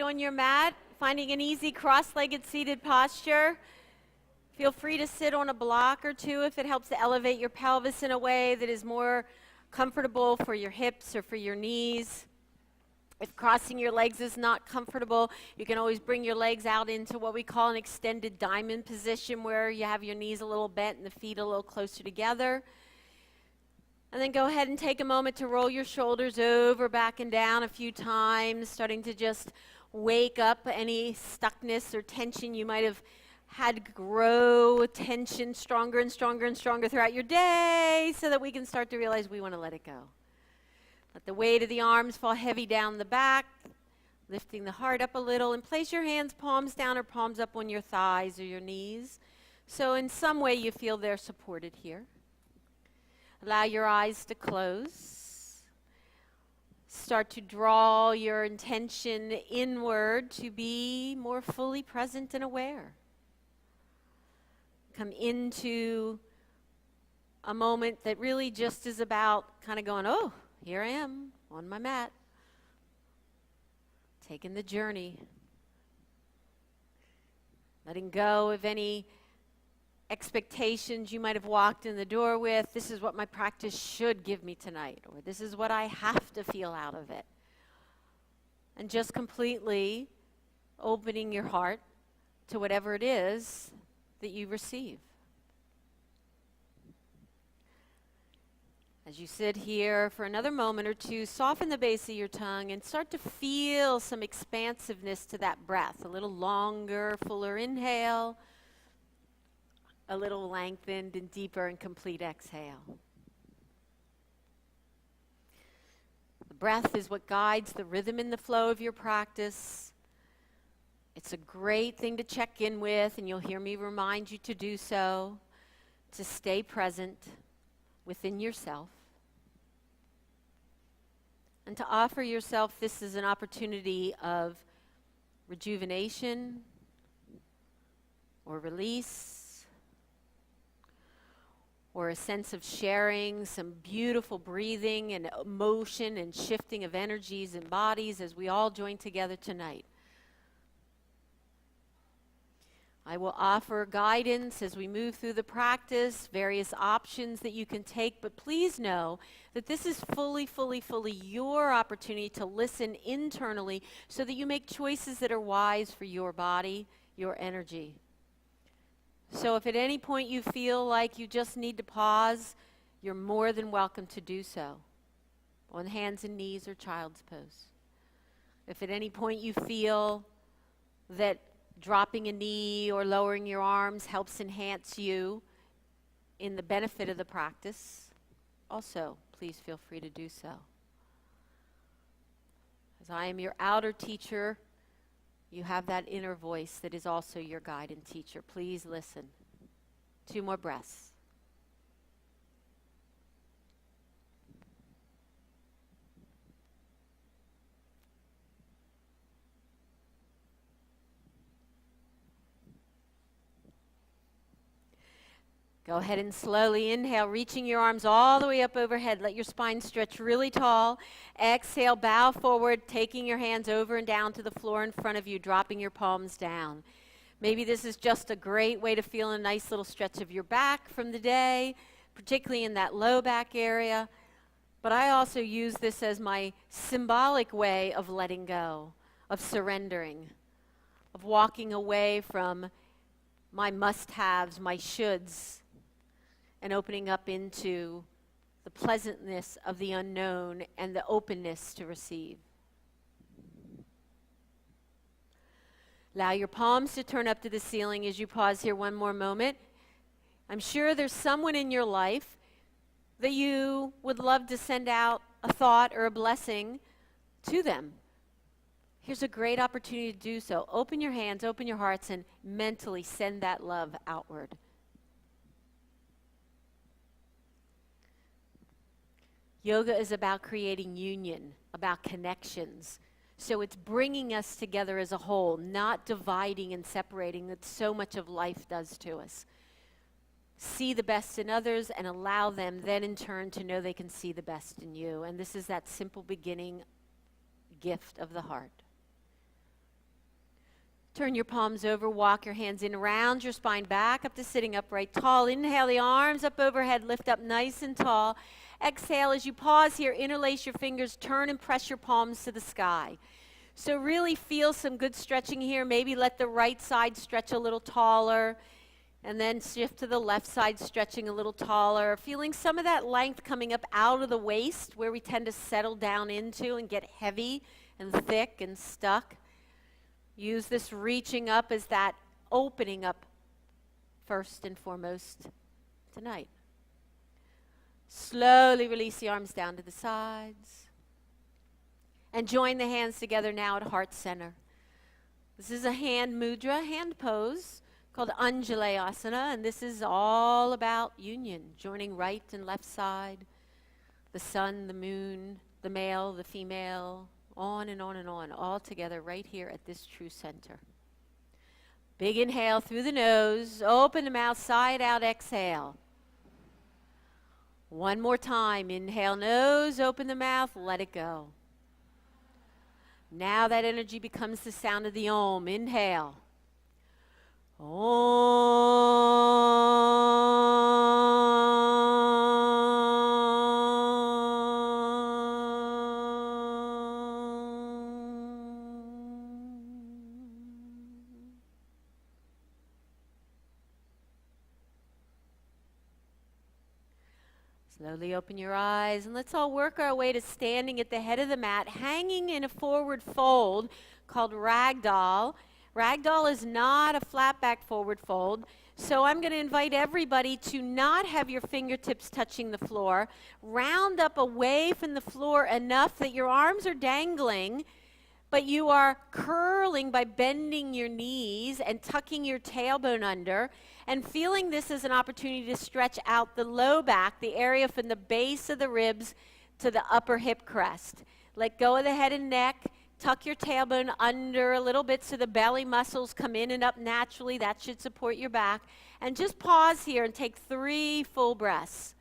on your mat, finding an easy cross-legged seated posture. Feel free to sit on a block or two if it helps to elevate your pelvis in a way that is more comfortable for your hips or for your knees. If crossing your legs is not comfortable, you can always bring your legs out into what we call an extended diamond position, where you have your knees a little bent and the feet a little closer together. And then go ahead and take a moment to roll your shoulders over, back and down a few times, starting to just wake up any stuckness or tension you might have had grow tension stronger and stronger and stronger throughout your day, so that we can start to realize we want to let it go. Let the weight of the arms fall heavy down the back, lifting the heart up a little, and place your hands palms down or palms up on your thighs or your knees. So in some way you feel they're supported here. Allow your eyes to close. Start to draw your intention inward to be more fully present and aware. Come into a moment that really just is about kind of going, oh, here I am on my mat, taking the journey, letting go of any expectations you might have walked in the door with. This is what my practice should give me tonight, or this is what I have to feel out of it. And just completely opening your heart to whatever it is that you receive. As you sit here for another moment or two, soften the base of your tongue and start to feel some expansiveness to that breath. A little longer, fuller inhale, a little lengthened and deeper and complete exhale. The breath is what guides the rhythm and the flow of your practice. It's a great thing to check in with, and you'll hear me remind you to do so, to stay present within yourself, and to offer yourself this as an opportunity of rejuvenation or release, or a sense of sharing some beautiful breathing and motion and shifting of energies and bodies as we all join together tonight. I will offer guidance as we move through the practice, various options that you can take, but please know that this is fully your opportunity to listen internally so that you make choices that are wise for your body, your energy. So if at any point you feel like you just need to pause, you're more than welcome to do so, on hands and knees or child's pose. If at any point you feel that dropping a knee or lowering your arms helps enhance you in the benefit of the practice, also please feel free to do so. As I am your outer teacher, you have that inner voice that is also your guide and teacher. Please listen. 2 more breaths. Go ahead and slowly inhale, reaching your arms all the way up overhead. Let your spine stretch really tall. Exhale, bow forward, taking your hands over and down to the floor in front of you, dropping your palms down. Maybe this is just a great way to feel a nice little stretch of your back from the day, particularly in that low back area. But I also use this as my symbolic way of letting go, of surrendering, of walking away from my must-haves, my shoulds, and opening up into the pleasantness of the unknown and the openness to receive. Allow your palms to turn up to the ceiling as you pause here one more moment. I'm sure there's someone in your life that you would love to send out a thought or a blessing to them. Here's a great opportunity to do so. Open your hands, open your hearts, and mentally send that love outward. Yoga is about creating union, about connections. So it's bringing us together as a whole, not dividing and separating that so much of life does to us. See the best in others and allow them then in turn to know they can see the best in you. And this is that simple beginning gift of the heart. Turn your palms over, walk your hands in around your spine, back up to sitting upright tall. Inhale the arms up overhead, lift up nice and tall. Exhale, as you pause here, interlace your fingers, turn and press your palms to the sky. So really feel some good stretching here. Maybe let the right side stretch a little taller, and then shift to the left side, stretching a little taller. Feeling some of that length coming up out of the waist, where we tend to settle down into and get heavy and thick and stuck. Use this reaching up as that opening up first and foremost tonight. Slowly release the arms down to the sides. And join the hands together now at heart center. This is a hand mudra, hand pose, called Anjalayasana, and this is all about union, joining right and left side, the sun, the moon, the male, the female, on and on and on, all together right here at this true center. Big inhale through the nose, open the mouth, side out, exhale. One more time, inhale, nose, open the mouth, let it go. Now that energy becomes the sound of the Om. Inhale. Slowly open your eyes, and let's all work our way to standing at the head of the mat, hanging in a forward fold called ragdoll. Ragdoll is not a flat back forward fold, so I'm going to invite everybody to not have your fingertips touching the floor. Round up away from the floor enough that your arms are dangling, but you are curling by bending your knees and tucking your tailbone under, and feeling this as an opportunity to stretch out the low back, the area from the base of the ribs to the upper hip crest. Let go of the head and neck. Tuck your tailbone under a little bit so the belly muscles come in and up naturally. That should support your back. And just pause here and take 3 full breaths.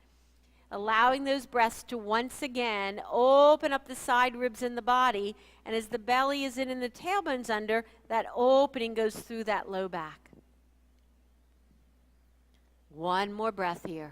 Allowing those breaths to once again open up the side ribs in the body. And as the belly is in and the tailbone's under, that opening goes through that low back. One more breath here.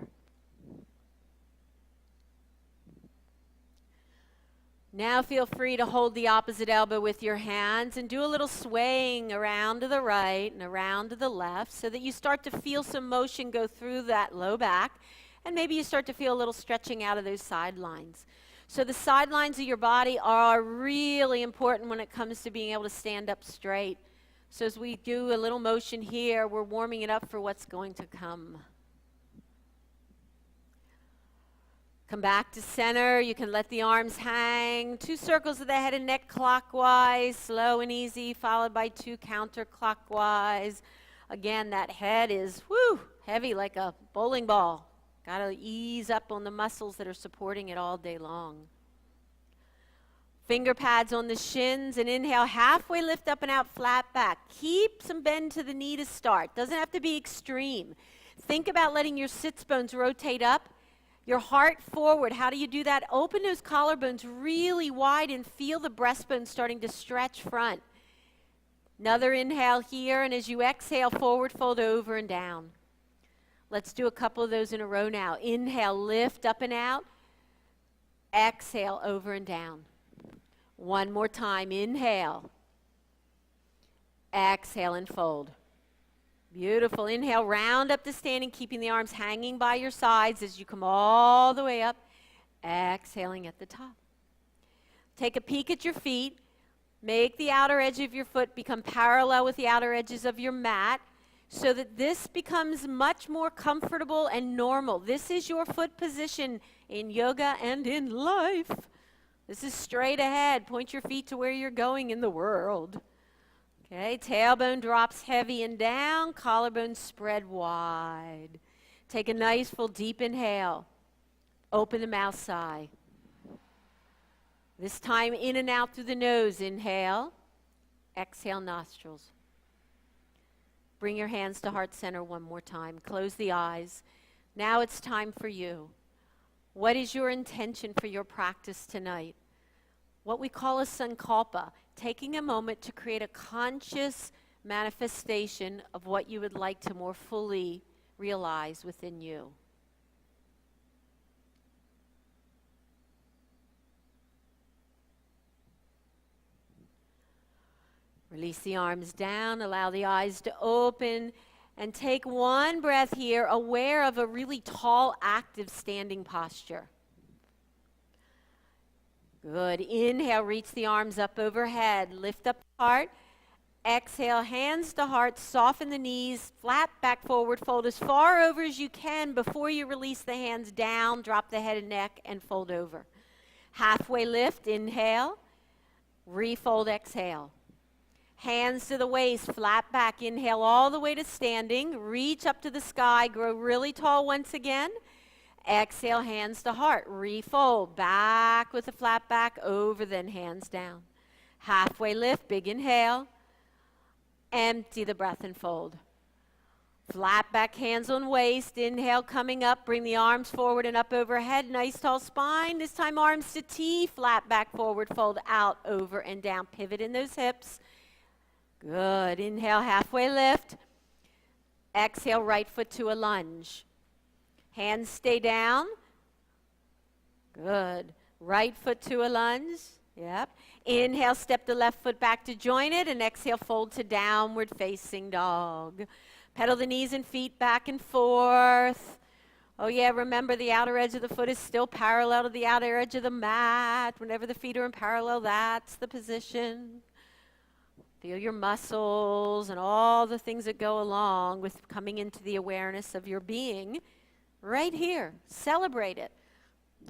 Now feel free to hold the opposite elbow with your hands and do a little swaying around to the right and around to the left so that you start to feel some motion go through that low back, and maybe you start to feel a little stretching out of those sidelines. So the sidelines of your body are really important when it comes to being able to stand up straight. So as we do a little motion here, we're warming it up for what's going to come. Come back to center. You can let the arms hang. 2 circles of the head and neck clockwise, slow and easy, followed by 2 counterclockwise. Again, that head is heavy like a bowling ball. Got to ease up on the muscles that are supporting it all day long. Finger pads on the shins, and inhale, halfway lift up and out, flat back. Keep some bend to the knee to start. Doesn't have to be extreme. Think about letting your sits bones rotate up. Your heart forward. How do you do that? Open those collarbones really wide and feel the breastbone starting to stretch front. Another inhale here, and as you exhale, forward fold over and down. Let's do a couple of those in a row now. Inhale, lift up and out. Exhale, over and down. One more time. Inhale. Exhale and fold. Beautiful. Inhale, round up to standing, keeping the arms hanging by your sides as you come all the way up. Exhaling at the top. Take a peek at your feet. Make the outer edge of your foot become parallel with the outer edges of your mat so that this becomes much more comfortable and normal. This is your foot position in yoga and in life. This is straight ahead. Point your feet to where you're going in the world. Okay, tailbone drops heavy and down, collarbone spread wide. Take a nice full deep inhale. Open the mouth, sigh. This time in and out through the nose. Inhale, exhale, nostrils. Bring your hands to heart center one more time. Close the eyes. Now it's time for you. What is your intention for your practice tonight? What we call a sankalpa, taking a moment to create a conscious manifestation of what you would like to more fully realize within you. Release the arms down, allow the eyes to open, and take one breath here, aware of a really tall, active standing posture. Good. Inhale, reach the arms up overhead, lift up the heart. Exhale, hands to heart, soften the knees, flat back forward, fold as far over as you can before you release the hands down, drop the head and neck, and fold over. Halfway lift, inhale, refold, exhale. Hands to the waist, flat back, inhale all the way to standing, reach up to the sky, grow really tall once again. Exhale, hands to heart, refold, back with a flat back, over, then hands down. Halfway lift, big inhale. Empty the breath and fold. Flat back, hands on waist. Inhale, coming up. Bring the arms forward and up overhead. Nice tall spine. This time arms to T. Flat back, forward, fold out, over, and down. Pivot in those hips. Good. Inhale, halfway lift. Exhale, right foot to a lunge. Hands stay down. Good. Right foot to a lunge. Yep. Inhale, step the left foot back to join it, and exhale, fold to downward facing dog. Pedal the knees and feet back and forth. Oh yeah, remember the outer edge of the foot is still parallel to the outer edge of the mat. Whenever the feet are in parallel, that's the position. Feel your muscles and all the things that go along with coming into the awareness of your being right here. Celebrate it.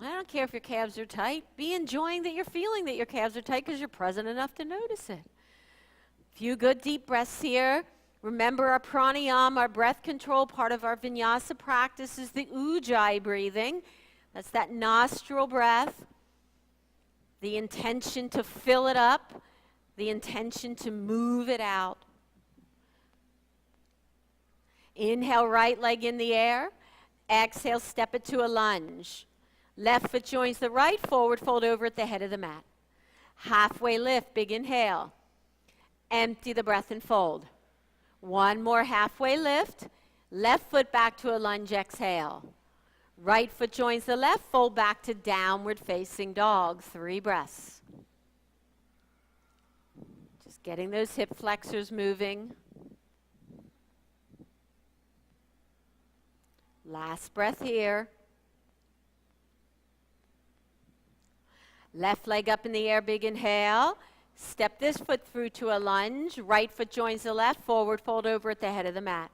I don't care if your calves are tight. Be enjoying that you're feeling that your calves are tight because you're present enough to notice it. Few good deep breaths here. Remember our pranayama, our breath control part of our vinyasa practice is the ujjayi breathing. That's that nostril breath. The intention to fill it up. The intention to move it out. Inhale, right leg in the air. Exhale, step it to a lunge. Left foot joins the right, forward fold over at the head of the mat. Halfway lift, big inhale. Empty the breath and fold. One more halfway lift. Left foot back to a lunge, exhale. Right foot joins the left, fold back to downward facing dog. 3 breaths. Just getting those hip flexors moving. Last breath here. Left leg up in the air, big inhale. Step this foot through to a lunge. Right foot joins the left, forward fold over at the head of the mat.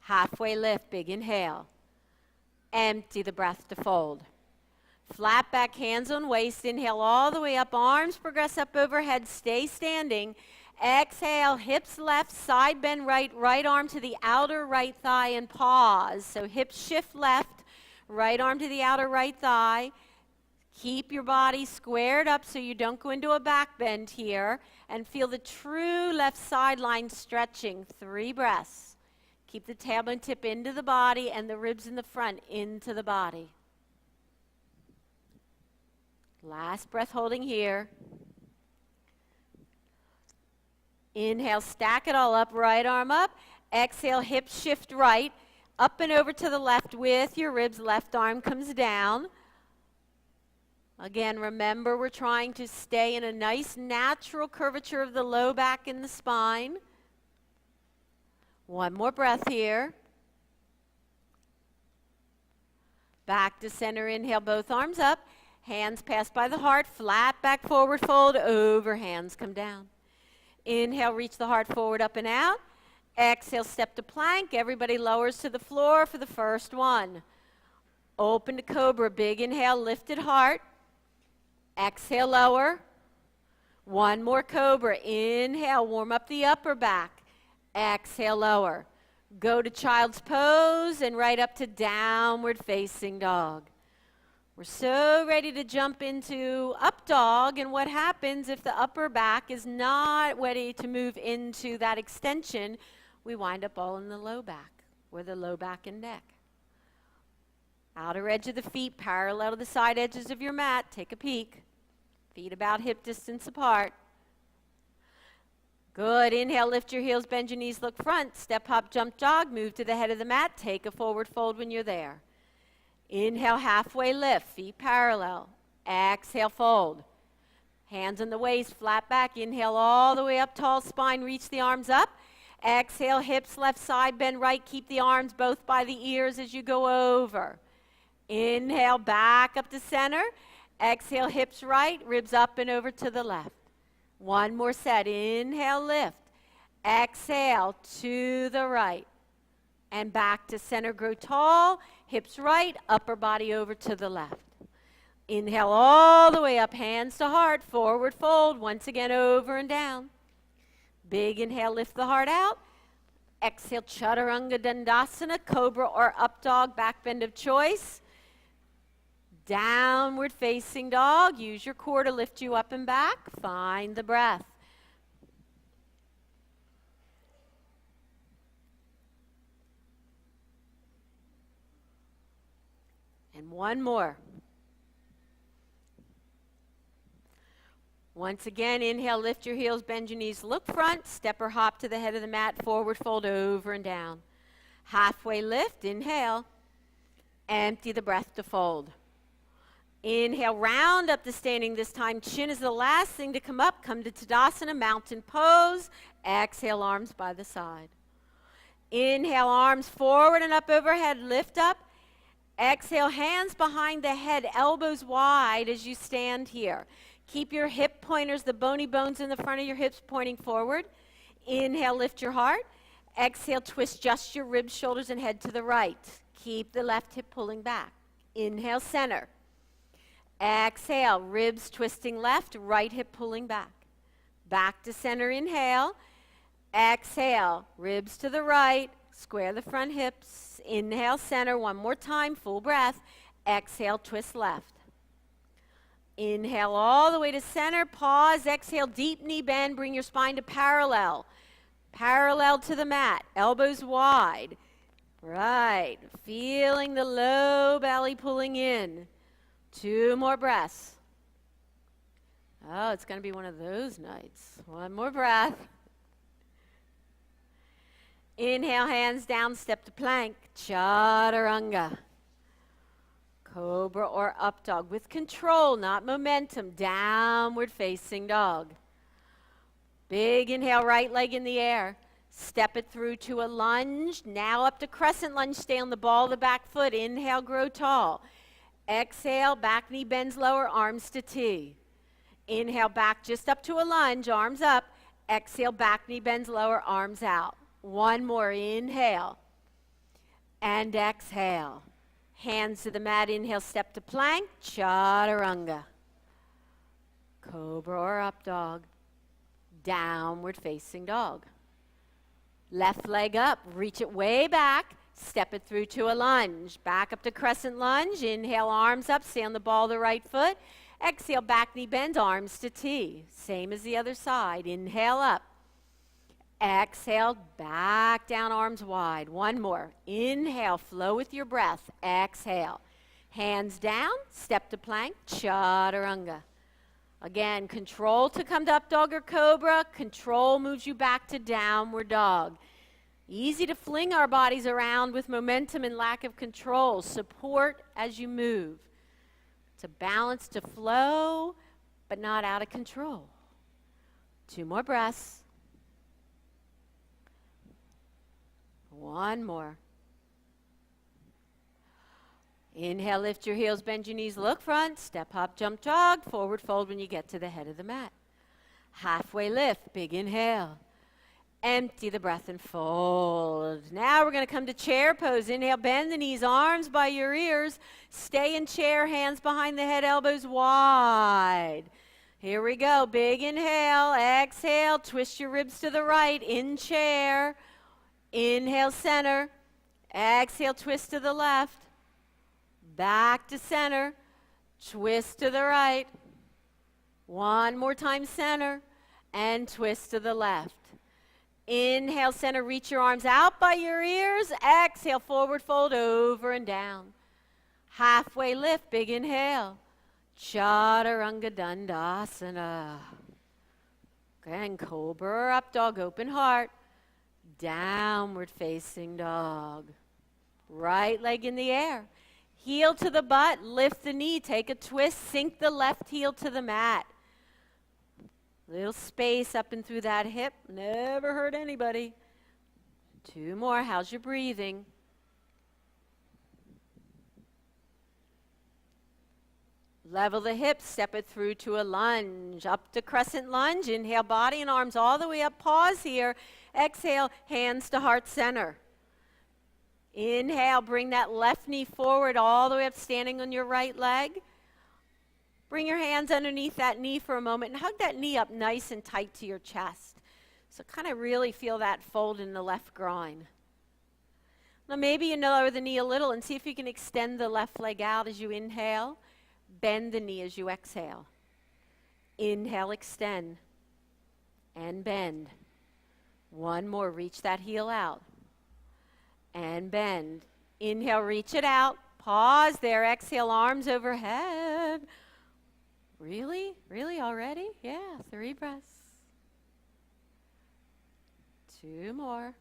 Halfway lift, big inhale. Empty the breath to fold. Flat back, hands on waist. Inhale all the way up, arms progress up overhead, stay standing. Exhale, hips left, side bend right, right arm to the outer right thigh and pause. So hips shift left, right arm to the outer right thigh. Keep your body squared up so you don't go into a back bend here. And feel the true left sideline stretching. 3 breaths. Keep the tailbone tip into the body and the ribs in the front into the body. Last breath holding here. Inhale, stack it all up, right arm up. Exhale, hips shift right. Up and over to the left with your ribs. Left arm comes down. Again, remember we're trying to stay in a nice natural curvature of the low back and the spine. One more breath here. Back to center, inhale, both arms up. Hands pass by the heart, flat back, forward fold, over, hands come down. Inhale, reach the heart forward, up and out. Exhale, step to plank. Everybody lowers to the floor for the first one. Open to cobra, big inhale, lifted heart. Exhale, lower. One more cobra. Inhale, warm up the upper back. Exhale, lower. Go to child's pose and right up to downward facing dog. We're so ready to jump into up dog, and what happens if the upper back is not ready to move into that extension? We wind up all in the low back, or the low back and neck. Outer edge of the feet parallel to the side edges of your mat. Take a peek. Feet about hip distance apart. Good. Inhale, lift your heels, bend your knees, look front. Step, hop, jump, jog. Move to the head of the mat. Take a forward fold when you're there. Inhale, halfway lift, feet parallel. Exhale, fold. Hands on the waist, flat back. Inhale all the way up, tall spine. Reach the arms up. Exhale, hips left side, bend right. Keep the arms both by the ears as you go over. Inhale, back up to center. Exhale, hips right, ribs up and over to the left. One more set. Inhale, lift. Exhale, to the right. And back to center, grow tall. Hips right, upper body over to the left. Inhale all the way up, hands to heart, forward fold. Once again, over and down. Big inhale, lift the heart out. Exhale, Chaturanga Dandasana, Cobra or Up Dog, back bend of choice. Downward facing dog. Use your core to lift you up and back. Find the breath. And one more. Once again, inhale, lift your heels, bend your knees, look front, step or hop to the head of the mat, forward fold, over and down. Halfway lift, inhale, empty the breath to fold. Inhale, round up to standing this time. Chin is the last thing to come up. Come to Tadasana, mountain pose. Exhale, arms by the side. Inhale, arms forward and up overhead, lift up. Exhale, hands behind the head, elbows wide as you stand here. Keep your hip pointers, the bony bones in the front of your hips pointing forward. Inhale, lift your heart. Exhale, twist just your ribs, shoulders, and head to the right. Keep the left hip pulling back. Inhale, center. Exhale, ribs twisting left, right hip pulling back. Back to center, inhale. Exhale, ribs to the right, square the front hips. Inhale, center, one more time, full breath. Exhale, twist left. Inhale all the way to center, pause, exhale, deep knee bend, bring your spine to parallel. Parallel to the mat, elbows wide. Right, feeling the low belly pulling in. 2 more breaths. Oh, it's going to be one of those nights. One more breath. Inhale, hands down, step to plank, Chaturanga. Cobra or up dog with control, not momentum, downward facing dog. Big inhale, right leg in the air. Step it through to a lunge. Now up to crescent lunge, stay on the ball of the back foot. Inhale, grow tall. Exhale, back knee bends lower, arms to T. Inhale, back just up to a lunge, arms up. Exhale, back knee bends lower, arms out. One more, inhale. And exhale. Hands to the mat, inhale, step to plank, Chaturanga. Cobra or up dog. Downward facing dog. Left leg up, reach it way back. Step it through to a lunge. Back up to crescent lunge. Inhale, arms up. Stay on the ball of the right foot. Exhale, back knee bend, arms to T. Same as the other side. Inhale up. Exhale, back down, arms wide. One more. Inhale, flow with your breath. Exhale. Hands down, step to plank, Chaturanga. Again, control to come to up dog or cobra. Control moves you back to downward dog. Easy to fling our bodies around with momentum and lack of control. Support as you move. It's a balance to flow, but not out of control. 2 more breaths. One more. Inhale, lift your heels, bend your knees, look front, step, hop, jump, jog, forward fold when you get to the head of the mat. Halfway lift, big inhale. Empty the breath and fold. Now we're going to come to chair pose. Inhale, bend the knees, arms by your ears. Stay in chair, hands behind the head, elbows wide. Here we go. Big inhale, exhale, twist your ribs to the right, in chair. Inhale, center. Exhale, twist to the left. Back to center. Twist to the right. One more time, center. And twist to the left. Inhale, center, reach your arms out by your ears. Exhale, forward fold, over and down. Halfway lift, big inhale. Chaturanga Dandasana. Again, cobra or up dog, open heart. Downward facing dog. Right leg in the air. Heel to the butt, lift the knee, take a twist, sink the left heel to the mat. Little space up and through that hip, never hurt anybody. 2 more, how's your breathing? Level the hips, step it through to a lunge. Up to crescent lunge, inhale, body and arms all the way up, pause here. Exhale, hands to heart center. Inhale, bring that left knee forward all the way up, standing on your right leg. Bring your hands underneath that knee for a moment and hug that knee up nice and tight to your chest. So kind of really feel that fold in the left groin. Now maybe you lower the knee a little and see if you can extend the left leg out as you inhale. Bend the knee as you exhale. Inhale, extend, and bend. 1 more, reach that heel out, and bend. Inhale, reach it out. Pause there, exhale, arms overhead. Really? Really already? Yeah, 3 breaths. 2 more.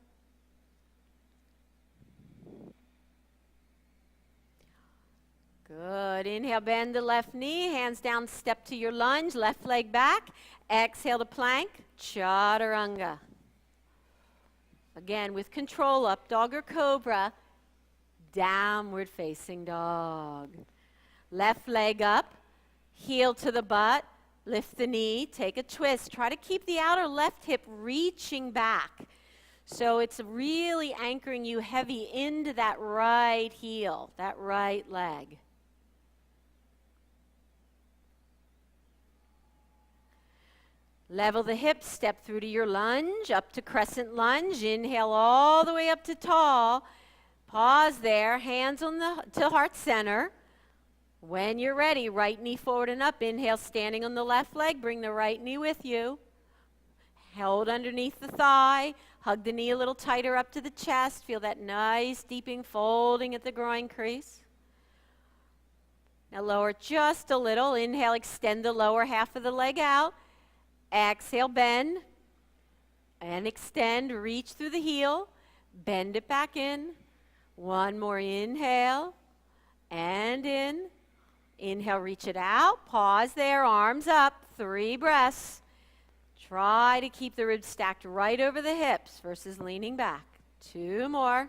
Good. Inhale, bend the left knee, hands down, step to your lunge, left leg back. Exhale to plank, chaturanga. Again, with control, up dog or cobra, downward facing dog. Left leg up, heel to the butt, lift the knee, take a twist. Try to keep the outer left hip reaching back. So it's really anchoring you heavy into that right heel, that right leg. Level the hips, step through to your lunge, up to crescent lunge. Inhale all the way up to tall. Pause there, hands on to heart center. When you're ready, right knee forward and up. Inhale, standing on the left leg, bring the right knee with you. Held underneath the thigh, hug the knee a little tighter up to the chest. Feel that nice deeping folding at the groin crease. Now lower just a little. Inhale, extend the lower half of the leg out. Exhale, bend, and extend, reach through the heel, bend it back in. 1 more, inhale, and in. Inhale, reach it out, pause there, arms up, 3 breaths. Try to keep the ribs stacked right over the hips versus leaning back. 2 more.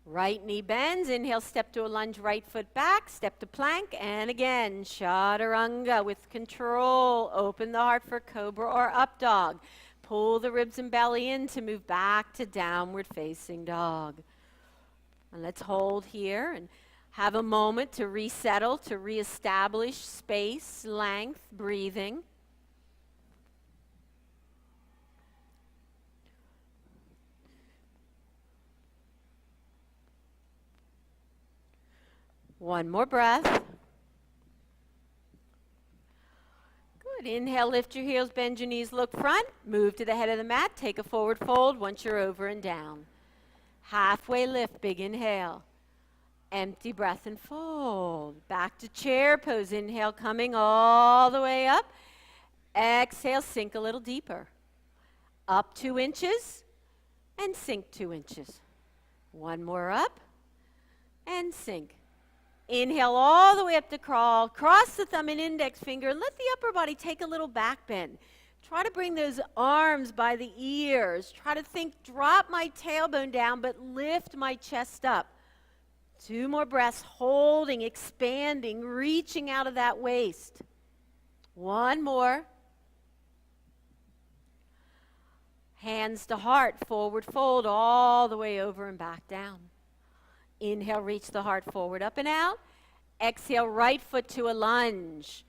Right knee bends, inhale, step to a lunge, right foot back, step to plank, and again, chaturanga with control. Open the heart for cobra or up dog. Pull the ribs and belly in to move back to downward facing dog. And let's hold here and have a moment to resettle, to reestablish space, length, breathing. One more breath. Good. Inhale, lift your heels, bend your knees, look front. Move to the head of the mat. Take a forward fold once you're over and down. Halfway lift, big inhale. Empty breath and fold. Back to chair pose. Inhale, coming all the way up. Exhale, sink a little deeper. Up 2 inches and sink 2 inches. 1 more up and sink. Inhale all the way up to crawl. Cross the thumb and index finger and let the upper body take a little back bend. Try to bring those arms by the ears. Try to think, drop my tailbone down, but lift my chest up. 2 more breaths, holding, expanding, reaching out of that waist. 1 more. Hands to heart, forward fold all the way over and back down. Inhale, reach the heart forward, up and out. Exhale, right foot to a lunge.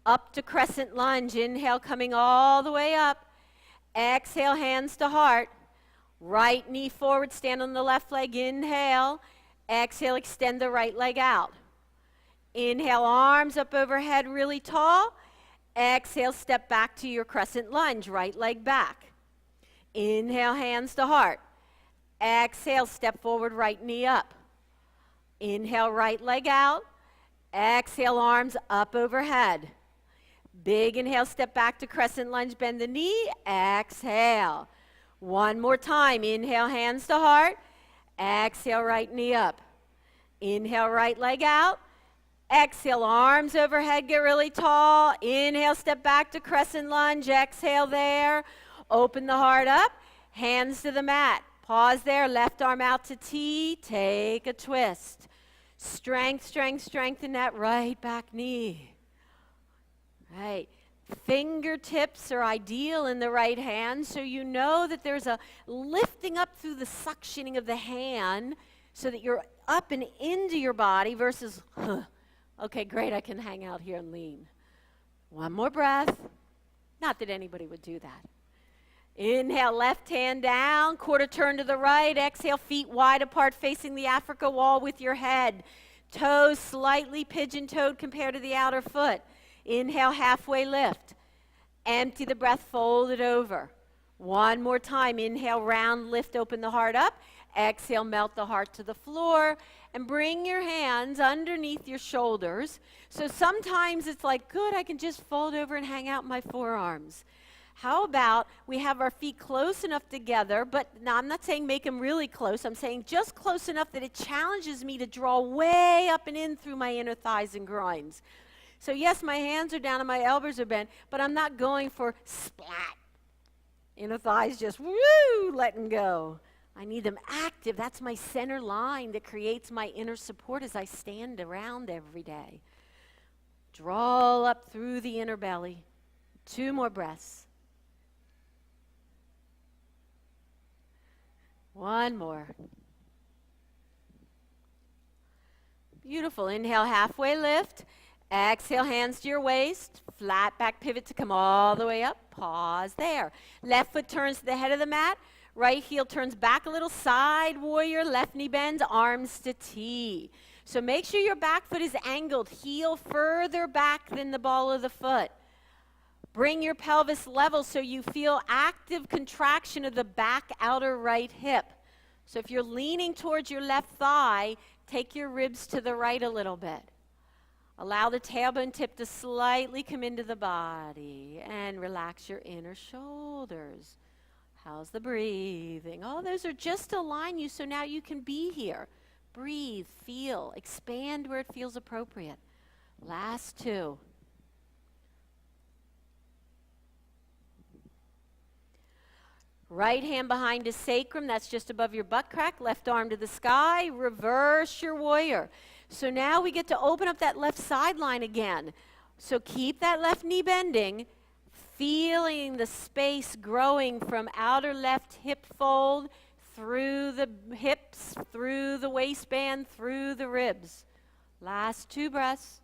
Up to crescent lunge. Inhale, coming all the way up. Exhale, hands to heart. Right knee forward, stand on the left leg. Inhale. Exhale, extend the right leg out. Inhale, arms up overhead really tall. Exhale, step back to your crescent lunge, right leg back. Inhale, hands to heart. Exhale, step forward, right knee up. Inhale, right leg out. Exhale, arms up overhead. Big inhale, step back to crescent lunge, bend the knee. Exhale. One more time. Inhale, hands to heart. Exhale, right knee up. Inhale, right leg out. Exhale, arms overhead, get really tall. Inhale, step back to crescent lunge. Exhale there. Open the heart up. Hands to the mat. Pause there. Left arm out to T. Take a twist. Strength, strength, strength in that right back knee. Right. Fingertips are ideal in the right hand, so you know that there's a lifting up through the suctioning of the hand so that you're up and into your body versus, okay, great, I can hang out here and lean. One more breath. Not that anybody would do that. Inhale, left hand down, quarter turn to the right. Exhale, feet wide apart facing the Africa wall with your head. Toes slightly pigeon-toed compared to the outer foot. Inhale, halfway lift. Empty the breath, fold it over. One more time. Inhale, round lift, open the heart up. Exhale, melt the heart to the floor. And bring your hands underneath your shoulders. So sometimes it's like, good, I can just fold over and hang out my forearms. How about we have our feet close enough together, but now I'm not saying make them really close. I'm saying just close enough that it challenges me to draw way up and in through my inner thighs and groins. So yes, my hands are down and my elbows are bent, but I'm not going for splat. Inner thighs just woo, letting go. I need them active. That's my center line that creates my inner support as I stand around every day. Draw up through the inner belly. 2 more breaths. 1 more. Beautiful. Inhale, halfway lift. Exhale, hands to your waist. Flat back pivot to come all the way up. Pause there. Left foot turns to the head of the mat. Right heel turns back a little. Side warrior. Left knee bends. Arms to T. So make sure your back foot is angled. Heel further back than the ball of the foot. Bring your pelvis level so you feel active contraction of the back outer right hip. So if you're leaning towards your left thigh, take your ribs to the right a little bit. Allow the tailbone tip to slightly come into the body and relax your inner shoulders. How's the breathing? Oh, those are just to align you so now you can be here. Breathe, feel, expand where it feels appropriate. Last 2. Right hand behind the sacrum, that's just above your butt crack. Left arm to the sky. Reverse your warrior. So now we get to open up that left sideline again. So keep that left knee bending, feeling the space growing from outer left hip fold through the hips, through the waistband, through the ribs. Last 2 breaths.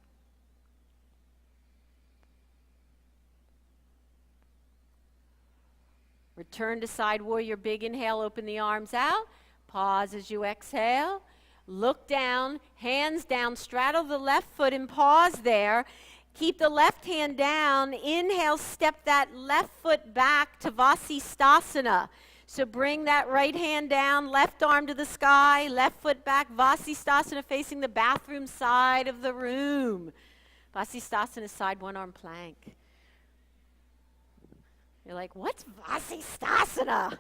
Return to side warrior, big inhale, open the arms out. Pause as you exhale. Look down, hands down, straddle the left foot and pause there. Keep the left hand down. Inhale, step that left foot back to Vasisthasana. So bring that right hand down, left arm to the sky, left foot back, Vasisthasana facing the bathroom side of the room. Vasisthasana, side one arm plank. You're like, what's Vasisthasana?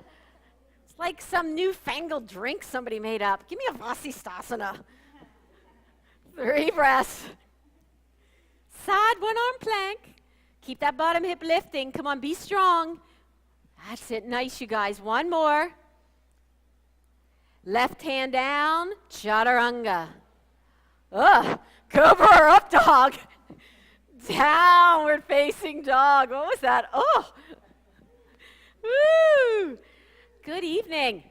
It's like some newfangled drink somebody made up. Give me a Vasisthasana. 3 breaths. Side one arm plank. Keep that bottom hip lifting. Come on, be strong. That's it. Nice, you guys. 1 more. Left hand down. Chaturanga. Cobra or up dog. Downward facing dog. What was that? Oh. Woo. Good evening.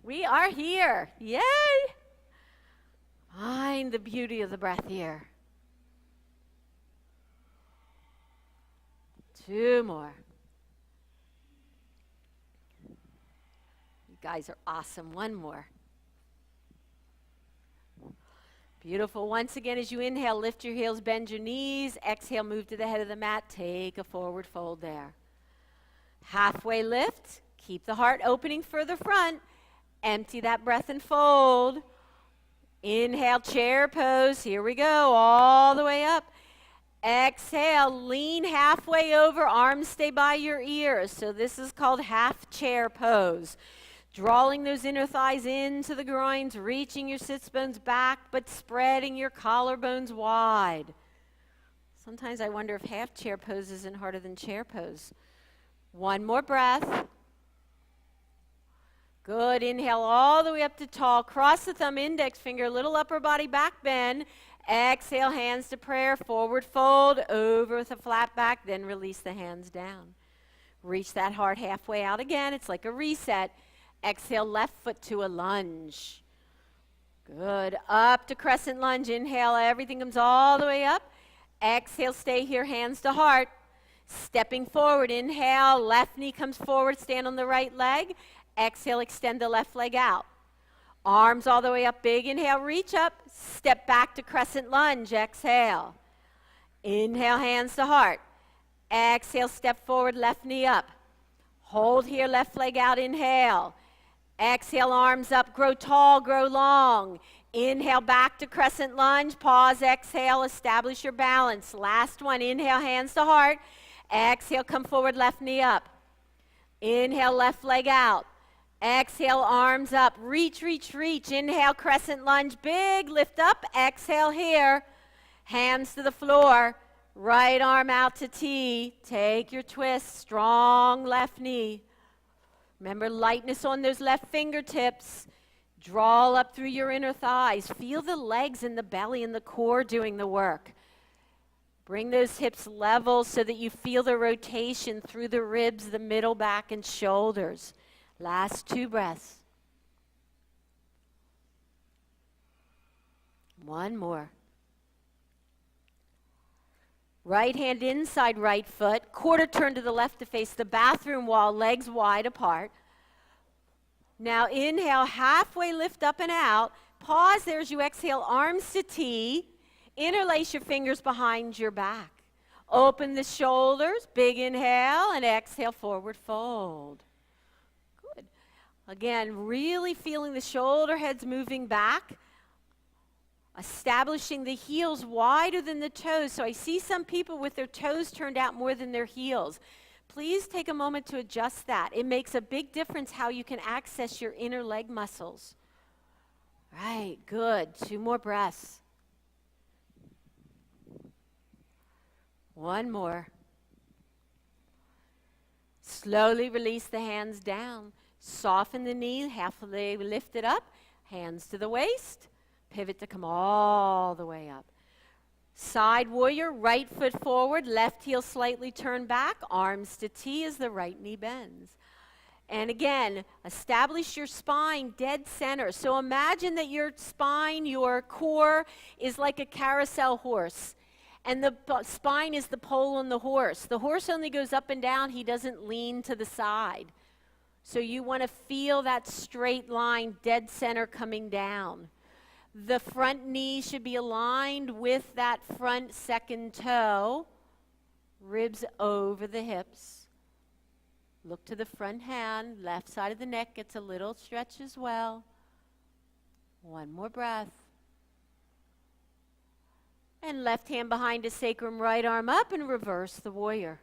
We are here. Yay. Find the beauty of the breath here. 2 more. You guys are awesome. 1 more. Beautiful. Once again, as you inhale, lift your heels, bend your knees. Exhale, move to the head of the mat. Take a forward fold there. Halfway lift. Keep the heart opening further front. Empty that breath and fold. Inhale, chair pose. Here we go, all the way up. Exhale, lean halfway over, arms stay by your ears. So this is called half chair pose. Drawing those inner thighs into the groins, reaching your sits bones back, but spreading your collarbones wide. Sometimes I wonder if half chair pose isn't harder than chair pose. One more breath. Good. Inhale all the way up to tall. Cross the thumb, index finger, little upper body back bend. Exhale, hands to prayer, forward fold, over with a flat back, then release the hands down. Reach that heart halfway out again. It's like a reset. Exhale, left foot to a lunge. Good. Up to crescent lunge. Inhale, everything comes all the way up. Exhale, stay here, hands to heart. Stepping forward, inhale, left knee comes forward, stand on the right leg. Exhale, extend the left leg out. Arms all the way up, big inhale, reach up, step back to crescent lunge, exhale. Inhale, hands to heart. Exhale, step forward, left knee up. Hold here, left leg out, inhale. Exhale, arms up, grow tall, grow long. Inhale, back to crescent lunge, pause, exhale, establish your balance. Last one, inhale, hands to heart. Exhale, come forward, left knee up. Inhale, left leg out. Exhale, arms up, reach, reach, reach. Inhale, crescent lunge, big, lift up. Exhale here, hands to the floor. Right arm out to T. Take your twist, strong left knee. Remember lightness on those left fingertips. Draw up through your inner thighs. Feel the legs and the belly and the core doing the work. Bring those hips level so that you feel the rotation through the ribs, the middle back, and shoulders. Last 2 breaths. One more. Right hand inside right foot, quarter turn to the left to face the bathroom wall, legs wide apart. Now inhale, halfway lift up and out. Pause there as you exhale, arms to T. Interlace your fingers behind your back. Open the shoulders, big inhale, and exhale, forward fold. Good. Again, really feeling the shoulder heads moving back. Establishing the heels wider than the toes. So I see some people with their toes turned out more than their heels. Please take a moment to adjust that. It makes a big difference how you can access your inner leg muscles. Right, good. 2 more breaths. One more. Slowly release the hands down. Soften the knee, halfway lift it up. Hands to the waist. Pivot to come all the way up. Side warrior, right foot forward, left heel slightly turned back, arms to T as the right knee bends. And again, establish your spine dead center. So imagine that your spine, your core, is like a carousel horse. And the spine is the pole on the horse. The horse only goes up and down, he doesn't lean to the side. So you want to feel that straight line, dead center coming down. The front knee should be aligned with that front second toe. Ribs over the hips. Look to the front hand. Left side of the neck gets a little stretch as well. One more breath. And left hand behind the sacrum, right arm up, and reverse the warrior.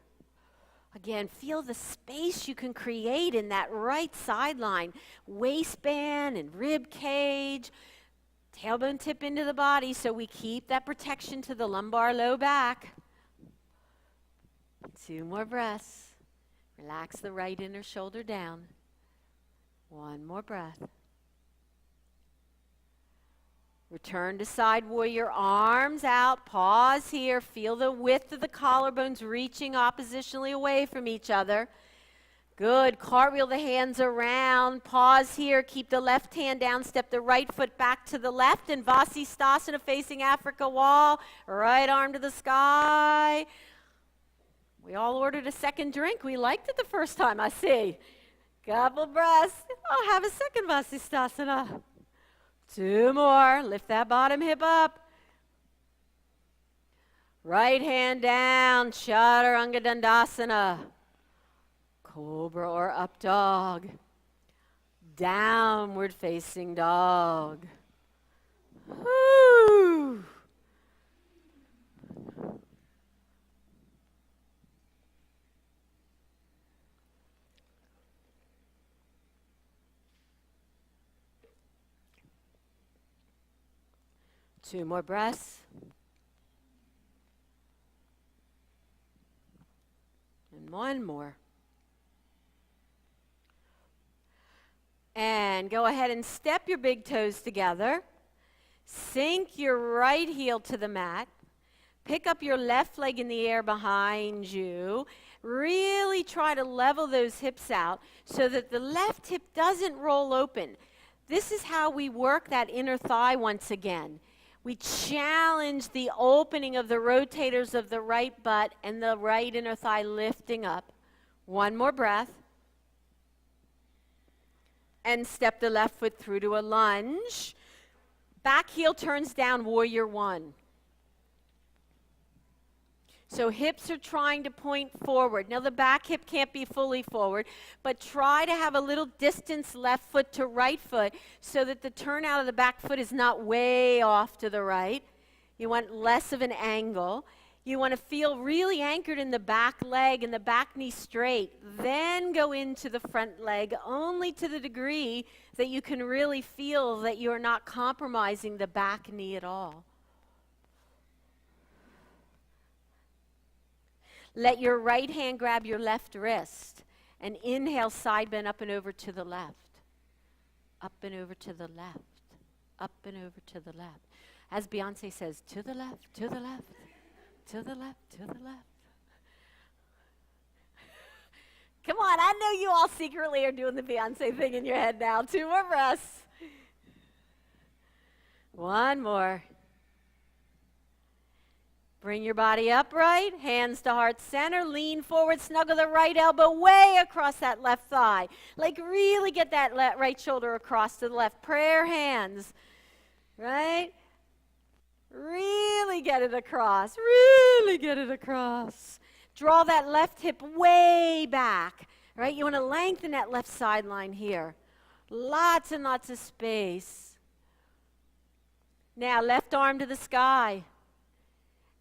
Again, feel the space you can create in that right sideline. Waistband and rib cage. Tailbone tip into the body so we keep that protection to the lumbar low back. 2 more breaths. Relax the right inner shoulder down. One more breath. Return to side warrior, arms out, pause here. Feel the width of the collarbones reaching oppositionally away from each other. Good. Cartwheel the hands around. Pause here. Keep the left hand down. Step the right foot back to the left. And Vasisthasana facing Africa wall. Right arm to the sky. We all ordered a second drink. We liked it the first time, I see. Couple breaths. I'll have a second Vasisthasana. 2 more. Lift that bottom hip up. Right hand down. Chaturanga Dandasana. Cobra or up dog. Downward facing dog. Woo. Two more breaths. And one more. And go ahead and step your big toes together. Sink your right heel to the mat. Pick up your left leg in the air behind you. Really try to level those hips out so that the left hip doesn't roll open. This is how we work that inner thigh once again. We challenge the opening of the rotators of the right butt and the right inner thigh lifting up. One more breath. And step the left foot through to a lunge. Back heel turns down, warrior one. So hips are trying to point forward. Now the back hip can't be fully forward, but try to have a little distance left foot to right foot so that the turn out of the back foot is not way off to the right. You want less of an angle. You want to feel really anchored in the back leg and the back knee straight. Then go into the front leg only to the degree that you can really feel that you're not compromising the back knee at all. Let your right hand grab your left wrist and inhale, side bend up and over to the left. Up and over to the left. Up and over to the left. As Beyonce says, to the left, to the left, to the left, to the left. Come on, I know you all secretly are doing the Beyonce thing in your head now. Two more breaths. One more. Bring your body upright, hands to heart center, lean forward, snuggle the right elbow way across that left thigh. Like really get that right shoulder across to the left. Prayer hands, right? Really get it across, really get it across. Draw that left hip way back, right? You want to lengthen that left sideline here. Lots and lots of space. Now, left arm to the sky.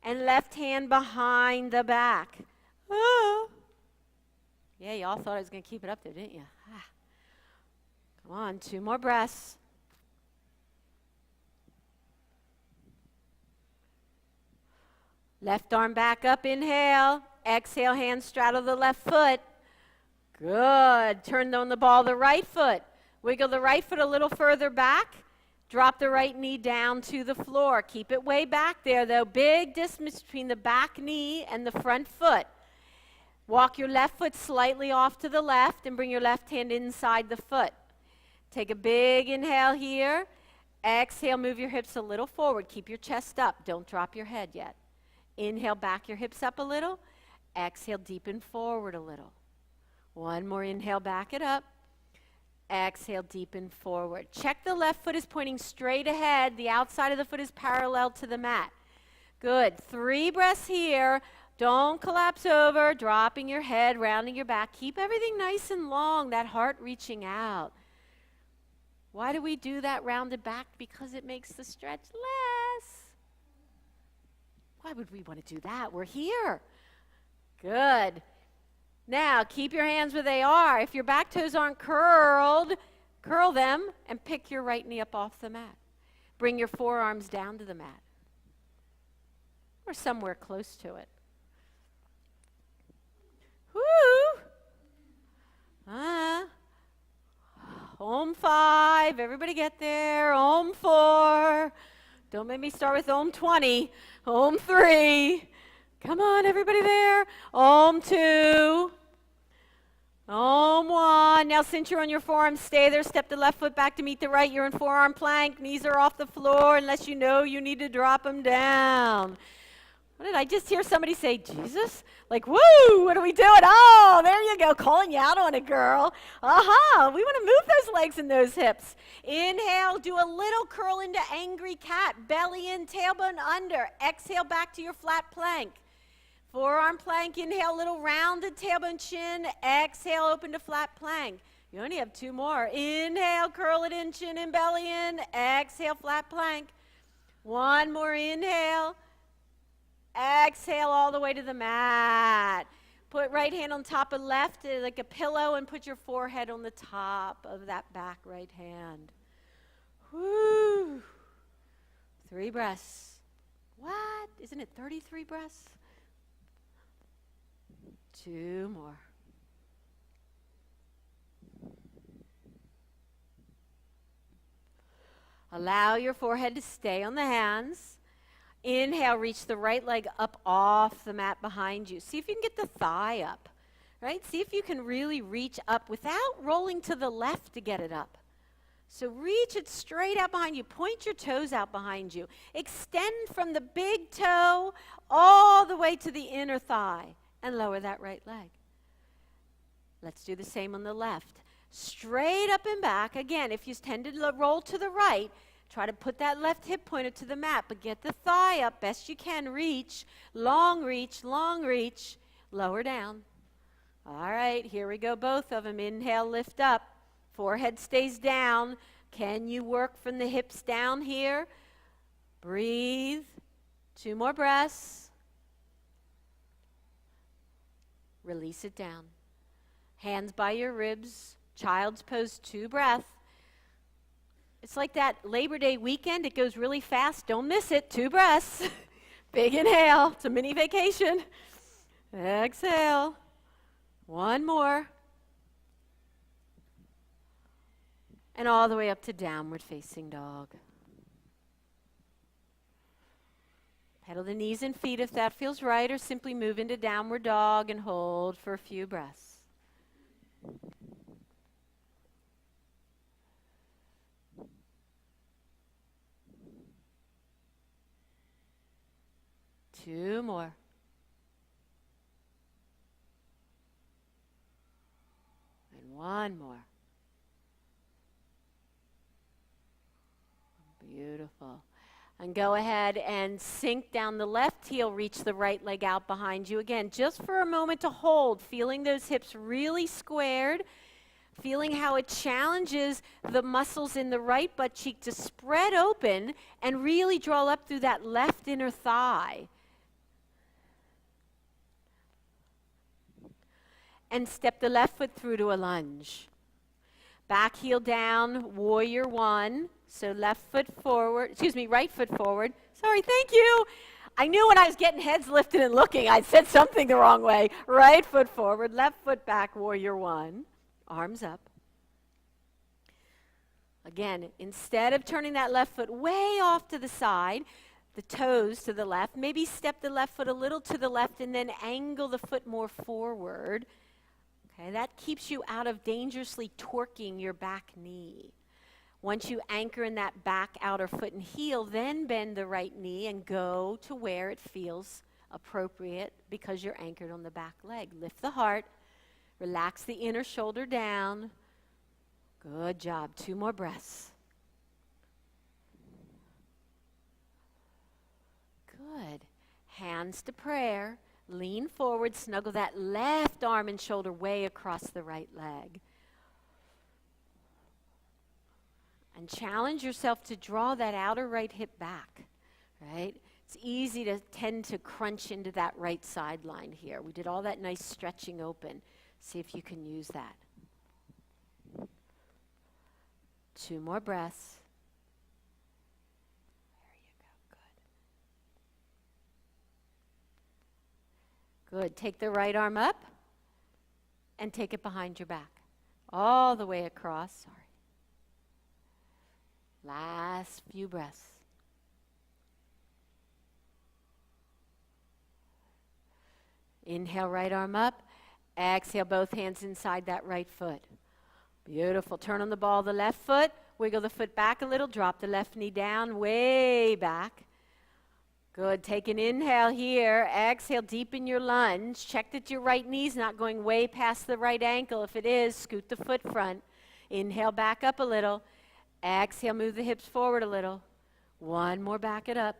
And left hand behind the back. Oh. Yeah, you all thought I was going to keep it up there, didn't you? Ah. Come on, two more breaths. Left arm back up, inhale. Exhale, hands straddle the left foot. Good. Turn on the ball the right foot. Wiggle the right foot a little further back. Drop the right knee down to the floor. Keep it way back there, though. Big distance between the back knee and the front foot. Walk your left foot slightly off to the left and bring your left hand inside the foot. Take a big inhale here. Exhale, move your hips a little forward. Keep your chest up. Don't drop your head yet. Inhale, back your hips up a little. Exhale, deepen forward a little. One more inhale, back it up. Exhale, deepen forward. Check the left foot is pointing straight ahead. The outside of the foot is parallel to the mat. Good. 3 breaths here. Don't collapse over. Dropping your head, rounding your back. Keep everything nice and long, that heart reaching out. Why do we do that rounded back? Because it makes the stretch less. Why would we want to do that? We're here. Good. Now, keep your hands where they are. If your back toes aren't curled, curl them and pick your right knee up off the mat. Bring your forearms down to the mat or somewhere close to it. Woo! Om 5. Everybody get there. Om 4. Don't make me start with Om 20. Om 3. Come on, everybody there. Om 2. Om 1. Now, since you're on your forearms, stay there. Step the left foot back to meet the right. You're in forearm plank. Knees are off the floor unless you know you need to drop them down. What did I just hear somebody say? Jesus? Like, woo, what are we doing? Oh, there you go. Calling you out on it, girl. Aha, we want to move those legs and those hips. Inhale, do a little curl into angry cat. Belly in, tailbone under. Exhale, back to your flat plank. Forearm plank, inhale, little rounded tailbone chin. Exhale, open to flat plank. You only have 2 more. Inhale, curl it in, chin and belly in. Exhale, flat plank. One more inhale. Exhale all the way to the mat. Put right hand on top of left like a pillow and put your forehead on the top of that back right hand. Whoo. 3 breaths. What? Isn't it 33 breaths? 2 more. Allow your forehead to stay on the hands. Inhale, reach the right leg up off the mat behind you. See if you can get the thigh up, right? See if you can really reach up without rolling to the left to get it up. So reach it straight out behind you. Point your toes out behind you. Extend from the big toe all the way to the inner thigh and lower that right leg. Let's do the same on the left. Straight up and back. Again, if you tend to roll to the right, try to put that left hip pointer to the mat, but get the thigh up best you can. Reach, long reach, long reach. Lower down. All right, here we go, both of them. Inhale, lift up. Forehead stays down. Can you work from the hips down here? Breathe. 2 more breaths. Release it down. Hands by your ribs. Child's pose, 2 breaths. It's like that Labor Day weekend. It goes really fast. Don't miss it. 2 breaths. Big inhale. It's a mini vacation. Exhale. 1 more. And all the way up to downward facing dog. Pedal the knees and feet if that feels right, or simply move into downward dog and hold for a few breaths. Two more. And 1 more. Beautiful. And go ahead and sink down the left heel, reach the right leg out behind you. Again, just for a moment to hold, feeling those hips really squared, feeling how it challenges the muscles in the right butt cheek to spread open and really draw up through that left inner thigh. And step the left foot through to a lunge. Back heel down, warrior 1. So right foot forward. Sorry, thank you. I knew when I was getting heads lifted and looking, I'd said something the wrong way. Right foot forward, left foot back, warrior 1. Arms up. Again, instead of turning that left foot way off to the side, the toes to the left, maybe step the left foot a little to the left and then angle the foot more forward. Okay, that keeps you out of dangerously torquing your back knee. Once you anchor in that back outer foot and heel, then bend the right knee and go to where it feels appropriate because you're anchored on the back leg. Lift the heart, relax the inner shoulder down. Good job. 2 more breaths. Good. Hands to prayer. Lean forward, snuggle that left arm and shoulder way across the right leg. And challenge yourself to draw that outer right hip back, right? It's easy to tend to crunch into that right sideline here. We did all that nice stretching open. See if you can use that. 2 more breaths. There you go. Good. Good. Take the right arm up and take it behind your back. All the way across. Sorry. Last few breaths. Inhale, right arm up. Exhale, both hands inside that right foot. Beautiful. Turn on the ball of the left foot. Wiggle the foot back a little. Drop the left knee down, way back. Good. Take an inhale here. Exhale, deepen your lunge. Check that your right knee's not going way past the right ankle. If it is, scoot the foot front. Inhale, back up a little. Exhale, move the hips forward a little. 1 more, back it up.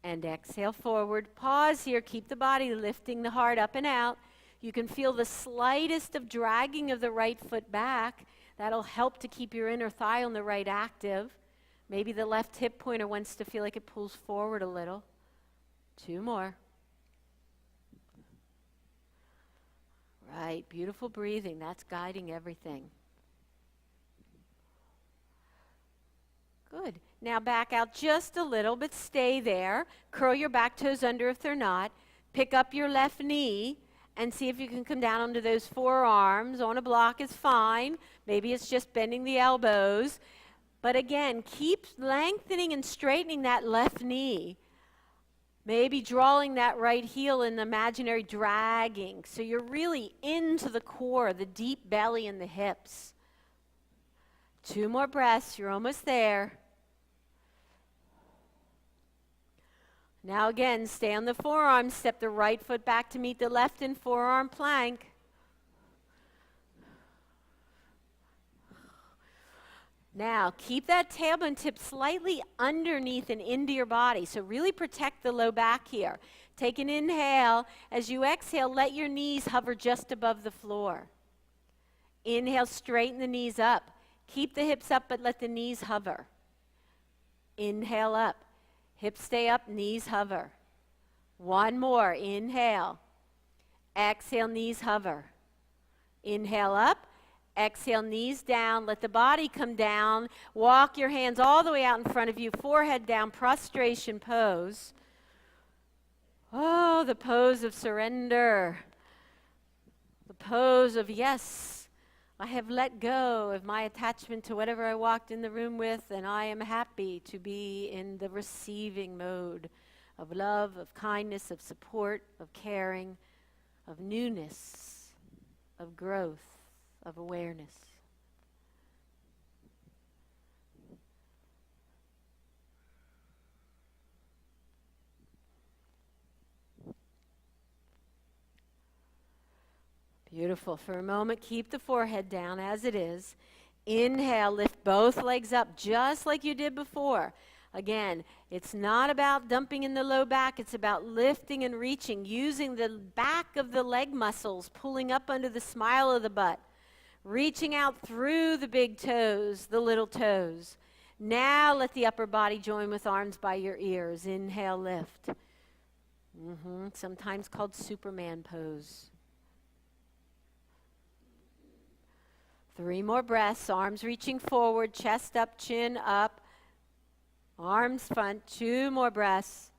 And exhale forward. Pause here. Keep the body lifting the heart up and out. You can feel the slightest of dragging of the right foot back. That'll help to keep your inner thigh on the right active. Maybe the left hip pointer wants to feel like it pulls forward a little. 2 more. Right, beautiful breathing. That's guiding everything. Good. Now back out just a little, but stay there. Curl your back toes under if they're not. Pick up your left knee and see if you can come down onto those forearms. On a block is fine. Maybe it's just bending the elbows. But again, keep lengthening and straightening that left knee. Maybe drawing that right heel in the imaginary dragging. So you're really into the core, the deep belly and the hips. 2 more breaths. You're almost there. Now again, stay on the forearm. Step the right foot back to meet the left in forearm plank. Now, keep that tailbone tip slightly underneath and into your body. So really protect the low back here. Take an inhale. As you exhale, let your knees hover just above the floor. Inhale, straighten the knees up. Keep the hips up, but let the knees hover. Inhale up. Hips stay up, knees hover. 1 more. Inhale. Exhale, knees hover. Inhale up. Exhale, knees down. Let the body come down. Walk your hands all the way out in front of you. Forehead down, prostration pose. Oh, the pose of surrender. The pose of yes, I have let go of my attachment to whatever I walked in the room with, and I am happy to be in the receiving mode of love, of kindness, of support, of caring, of newness, of growth, of awareness. Beautiful. For a moment, keep the forehead down as it is. Inhale, lift both legs up just like you did before. Again, it's not about dumping in the low back. It's about lifting and reaching, using the back of the leg muscles, pulling up under the smile of the butt, reaching out through the big toes, the little toes. Now let the upper body join with arms by your ears. Inhale, lift. Sometimes called Superman pose. 3 more breaths, arms reaching forward, chest up, chin up, arms front. 2 more breaths.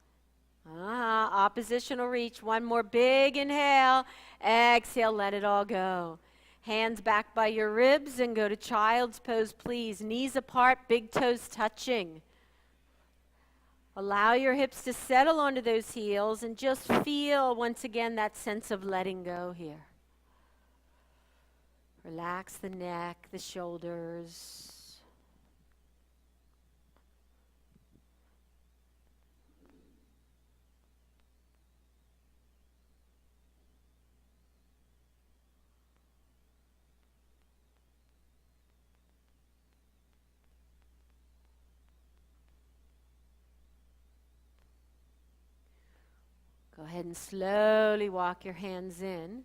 Oppositional reach. 1 more big inhale. Exhale, let it all go. Hands back by your ribs and go to child's pose, please. Knees apart, big toes touching. Allow your hips to settle onto those heels and just feel, once again, that sense of letting go here. Relax the neck, the shoulders. Go ahead and slowly walk your hands in.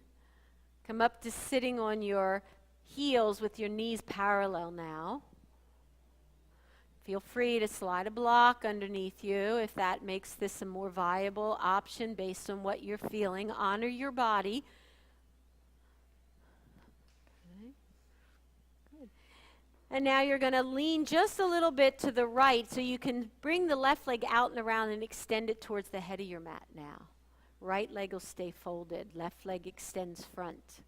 Come up to sitting on your heels with your knees parallel now. Feel free to slide a block underneath you if that makes this a more viable option based on what you're feeling. Honor your body. Okay. Good. And now you're going to lean just a little bit to the right so you can bring the left leg out and around and extend it towards the head of your mat now. Right leg will stay folded. Left leg extends front.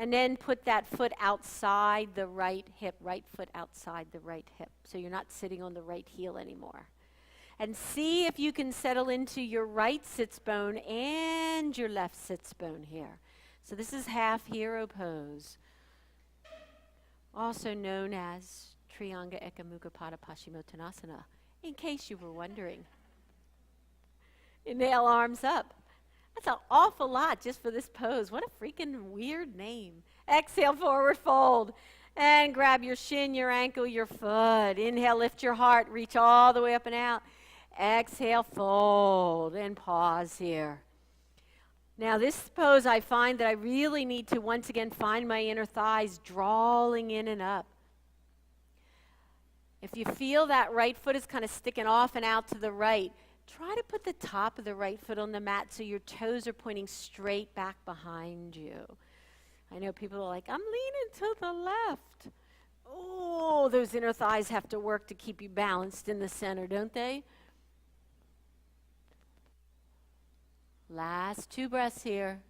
And then put that foot outside the right hip, right foot outside the right hip. So you're not sitting on the right heel anymore. And see if you can settle into your right sits bone and your left sits bone here. So this is half hero pose, also known as Trianga Eka Mukha Pada Paschimottanasana, in case you were wondering. Inhale, arms up. That's an awful lot just for this pose. What a freaking weird name. Exhale, forward fold. And grab your shin, your ankle, your foot. Inhale, lift your heart. Reach all the way up and out. Exhale, fold. And pause here. Now this pose, I find that I really need to once again find my inner thighs drawing in and up. If you feel that right foot is kind of sticking off and out to the right, try to put the top of the right foot on the mat so your toes are pointing straight back behind you. I know people are like, I'm leaning to the left. Oh, those inner thighs have to work to keep you balanced in the center, don't they? Last 2 breaths here.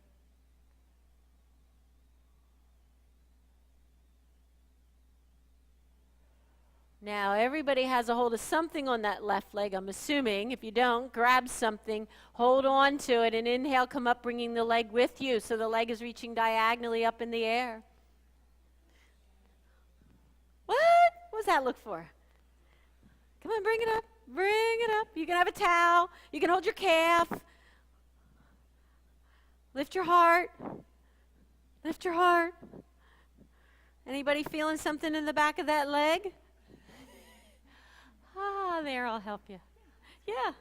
Now, everybody has a hold of something on that left leg, I'm assuming. If you don't, grab something, hold on to it, and inhale, come up, bringing the leg with you so the leg is reaching diagonally up in the air. What? What does that look for? Come on, bring it up. Bring it up. You can have a towel. You can hold your calf. Lift your heart. Lift your heart. Anybody feeling something in the back of that leg? Ah, there, I'll help you. Yeah.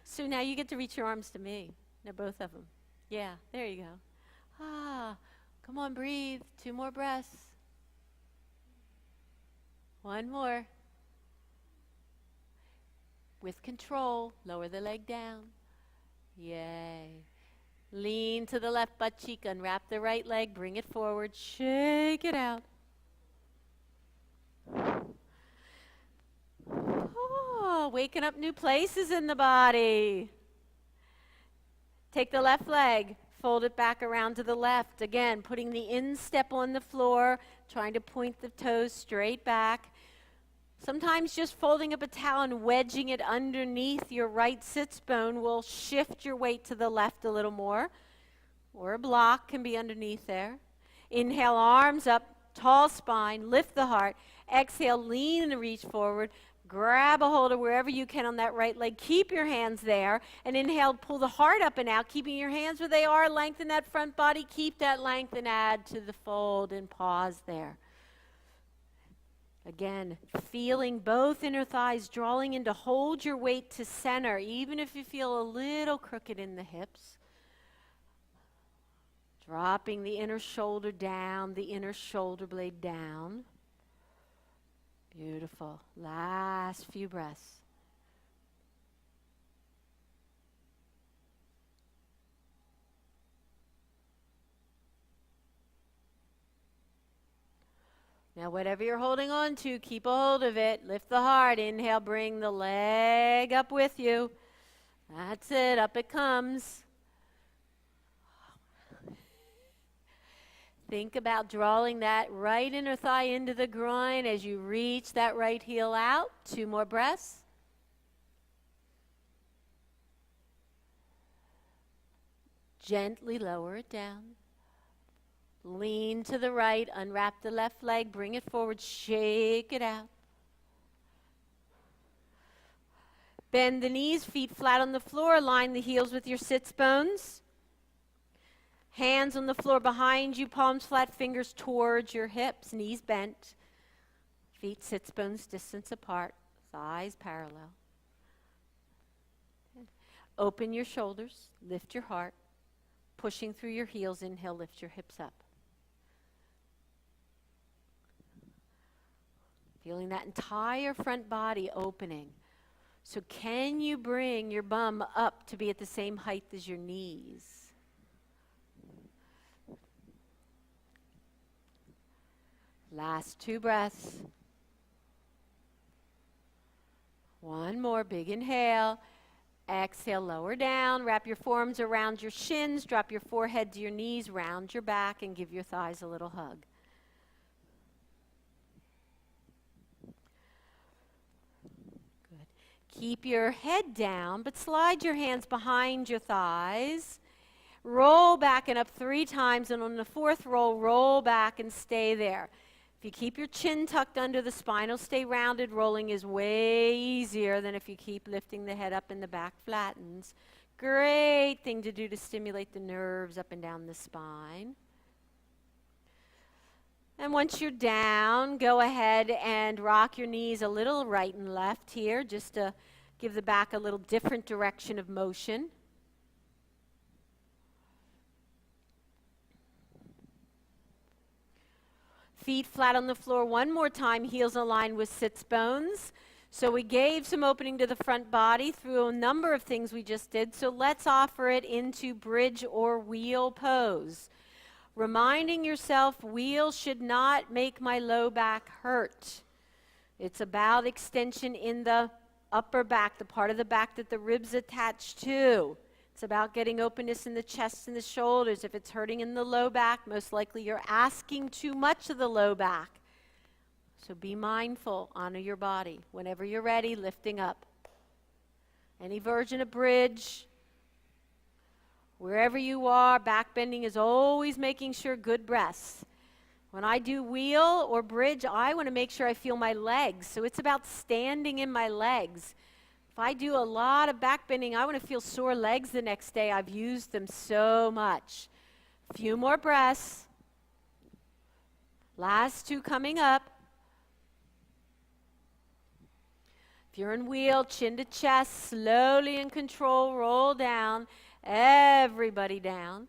So now you get to reach your arms to me. Now both of them. Yeah, there you go. Ah, come on, breathe. 2 more breaths. 1 more. With control, lower the leg down. Yay. Lean to the left butt cheek, unwrap the right leg, bring it forward, shake it out. Oh, waking up new places in the body. Take the left leg, fold it back around to the left. Again, putting the instep on the floor, trying to point the toes straight back. Sometimes just folding up a towel and wedging it underneath your right sits bone will shift your weight to the left a little more. Or a block can be underneath there. Inhale, arms up, tall spine, lift the heart. Exhale, lean and reach forward. Grab a hold of wherever you can on that right leg. Keep your hands there. And inhale, pull the heart up and out, keeping your hands where they are. Lengthen that front body. Keep that length and add to the fold and pause there. Again, feeling both inner thighs drawing in to hold your weight to center, even if you feel a little crooked in the hips. Dropping the inner shoulder down, the inner shoulder blade down. Beautiful. Last few breaths. Now, whatever you're holding on to, keep a hold of it. Lift the heart. Inhale, bring the leg up with you. That's it. Up it comes. Think about drawing that right inner thigh into the groin as you reach that right heel out. 2 more breaths. Gently lower it down. Lean to the right, unwrap the left leg, bring it forward, shake it out. Bend the knees, feet flat on the floor, align the heels with your sits bones. Hands on the floor behind you, palms flat, fingers towards your hips, knees bent. Feet, sits bones distance apart, thighs parallel. Open your shoulders, lift your heart, pushing through your heels, inhale, lift your hips up. Feeling that entire front body opening. So can you bring your bum up to be at the same height as your knees? Last 2 breaths. 1 more, big inhale. Exhale, lower down. Wrap your forearms around your shins. Drop your forehead to your knees. Round your back and give your thighs a little hug. Good. Keep your head down, but slide your hands behind your thighs. Roll back and up 3 times, and on the 4th roll, roll back and stay there. If you keep your chin tucked under, the spine will stay rounded. Rolling is way easier than if you keep lifting the head up and the back flattens. Great thing to do to stimulate the nerves up and down the spine. And once you're down, go ahead and rock your knees a little right and left here, just to give the back a little different direction of motion. Feet flat on the floor one more time, heels aligned with sits bones. So we gave some opening to the front body through a number of things we just did. So let's offer it into bridge or wheel pose. Reminding yourself, wheel should not make my low back hurt. It's about extension in the upper back, the part of the back that the ribs attach to. It's about getting openness in the chest and the shoulders. If it's hurting in the low back, most likely you're asking too much of the low back. So be mindful, honor your body. Whenever you're ready, lifting up. Any version of bridge, wherever you are, back bending is always making sure good breaths. When I do wheel or bridge, I want to make sure I feel my legs. So it's about standing in my legs. If I do a lot of back bending, I want to feel sore legs the next day. I've used them so much. A few more breaths. Last two coming up. If you're in wheel, chin to chest, slowly in control, roll down. Everybody down.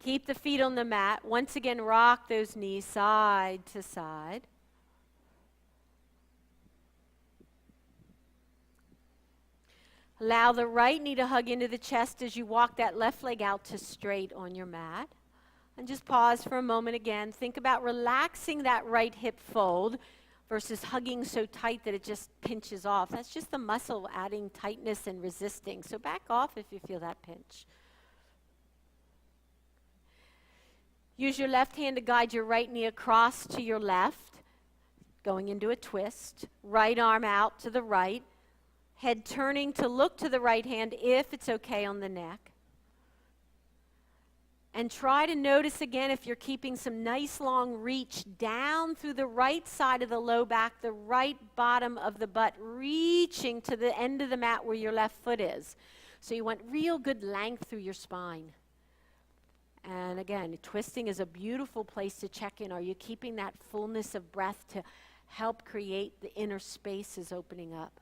Keep the feet on the mat. Once again, rock those knees side to side. Allow the right knee to hug into the chest as you walk that left leg out to straight on your mat. And just pause for a moment again. Think about relaxing that right hip fold versus hugging so tight that it just pinches off. That's just the muscle adding tightness and resisting. So back off if you feel that pinch. Use your left hand to guide your right knee across to your left, going into a twist. Right arm out to the right. Head turning to look to the right hand if it's okay on the neck. And try to notice again if you're keeping some nice long reach down through the right side of the low back, the right bottom of the butt, reaching to the end of the mat where your left foot is. So you want real good length through your spine. And again, twisting is a beautiful place to check in. Are you keeping that fullness of breath to help create the inner spaces opening up?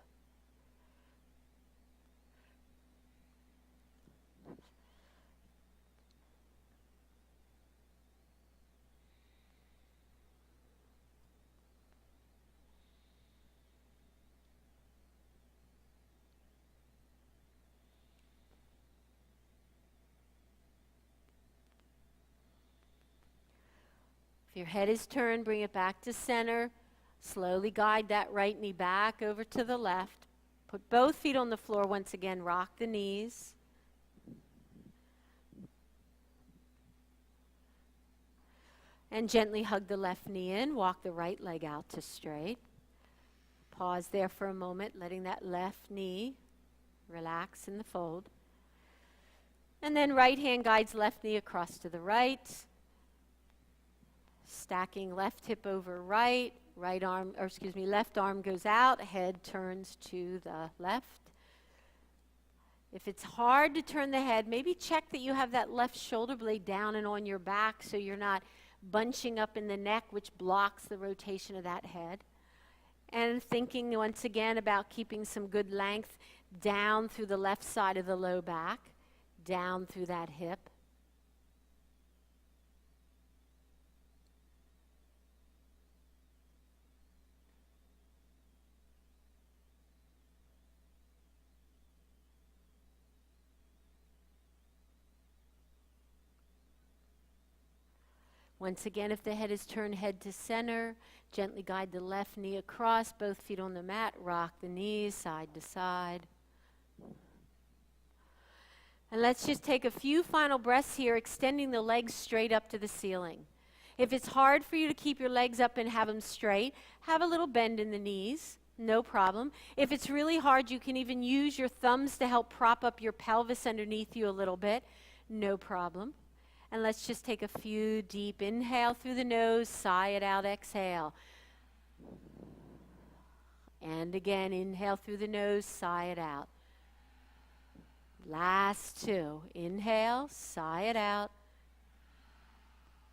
If your head is turned, bring it back to center. Slowly guide that right knee back over to the left. Put both feet on the floor once again. Rock the knees. And gently hug the left knee in. Walk the right leg out to straight. Pause there for a moment, letting that left knee relax in the fold. And then right hand guides left knee across to the right. Stacking left hip over right, left arm goes out, head turns to the left. If it's hard to turn the head, maybe check that you have that left shoulder blade down and on your back so you're not bunching up in the neck, which blocks the rotation of that head. And thinking once again about keeping some good length down through the left side of the low back, down through that hip. Once again, if the head is turned head to center, gently guide the left knee across, both feet on the mat, rock the knees side to side. And let's just take a few final breaths here, extending the legs straight up to the ceiling. If it's hard for you to keep your legs up and have them straight, have a little bend in the knees, no problem. If it's really hard, you can even use your thumbs to help prop up your pelvis underneath you a little bit, no problem. And let's just take a few deep inhale through the nose, sigh it out, exhale. And again, inhale through the nose, sigh it out. Last two. Inhale, sigh it out.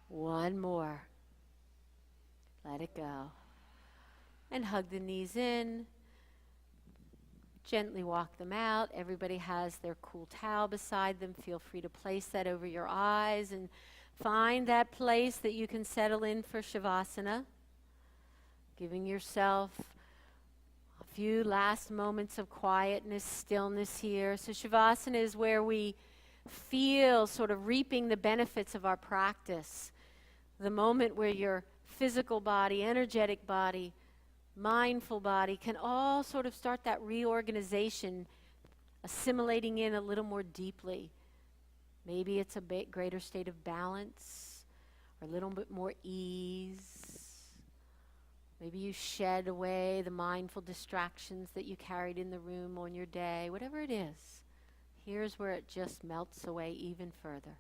One more. Let it go. And hug the knees in. Gently walk them out. Everybody has their cool towel beside them. Feel free to place that over your eyes and find that place that you can settle in for Shavasana. Giving yourself a few last moments of quietness, stillness here. So Shavasana is where we feel sort of reaping the benefits of our practice. The moment where your physical body, energetic body, mindful body can all sort of start that reorganization, assimilating in a little more deeply. Maybe it's a bit greater state of balance or a little bit more ease. Maybe you shed away the mindful distractions that you carried in the room on your day. Whatever it is, here's where it just melts away even further.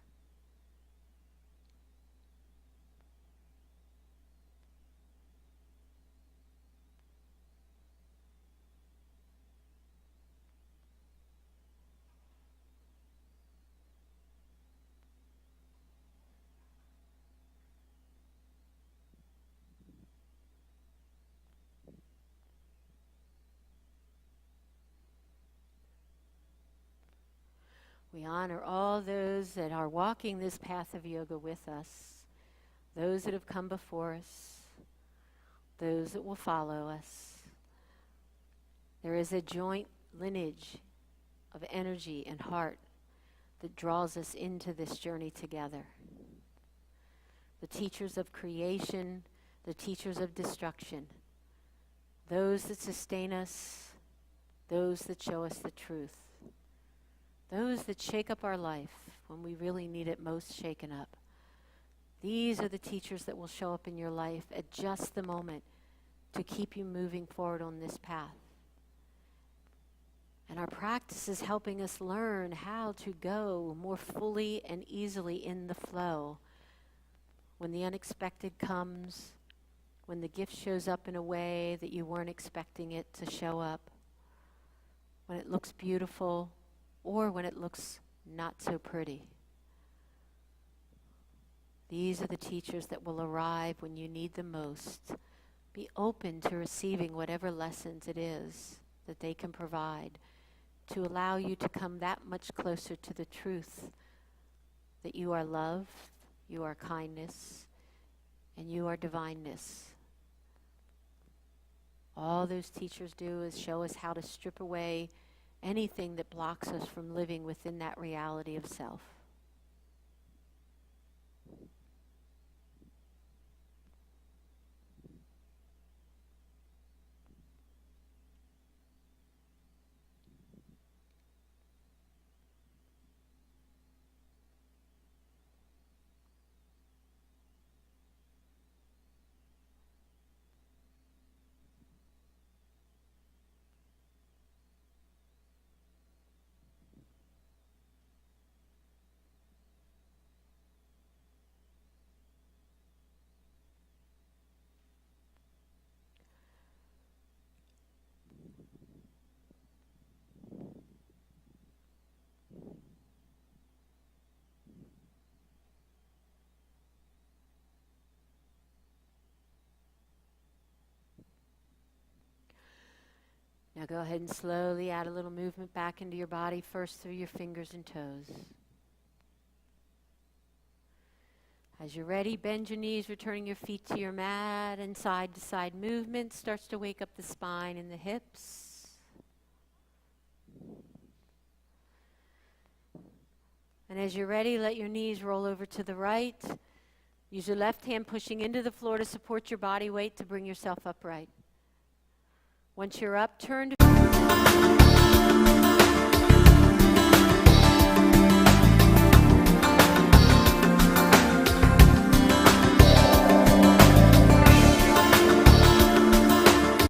We honor all those that are walking this path of yoga with us, those that have come before us, those that will follow us. There is a joint lineage of energy and heart that draws us into this journey together. The teachers of creation, the teachers of destruction, those that sustain us, those that show us the truth. Those that shake up our life when we really need it most shaken up. These are the teachers that will show up in your life at just the moment to keep you moving forward on this path. And our practice is helping us learn how to go more fully and easily in the flow. When the unexpected comes, when the gift shows up in a way that you weren't expecting it to show up, when it looks beautiful, or when it looks not so pretty. These are the teachers that will arrive when you need them most. Be open to receiving whatever lessons it is that they can provide to allow you to come that much closer to the truth that you are love, you are kindness, and you are divineness. All those teachers do is show us how to strip away anything that blocks us from living within that reality of self. Now go ahead and slowly add a little movement back into your body, first through your fingers and toes. As you're ready, bend your knees, returning your feet to your mat, and side-to-side movement starts to wake up the spine and the hips. And as you're ready, let your knees roll over to the right. Use your left hand pushing into the floor to support your body weight to bring yourself upright. Once you're up, turn to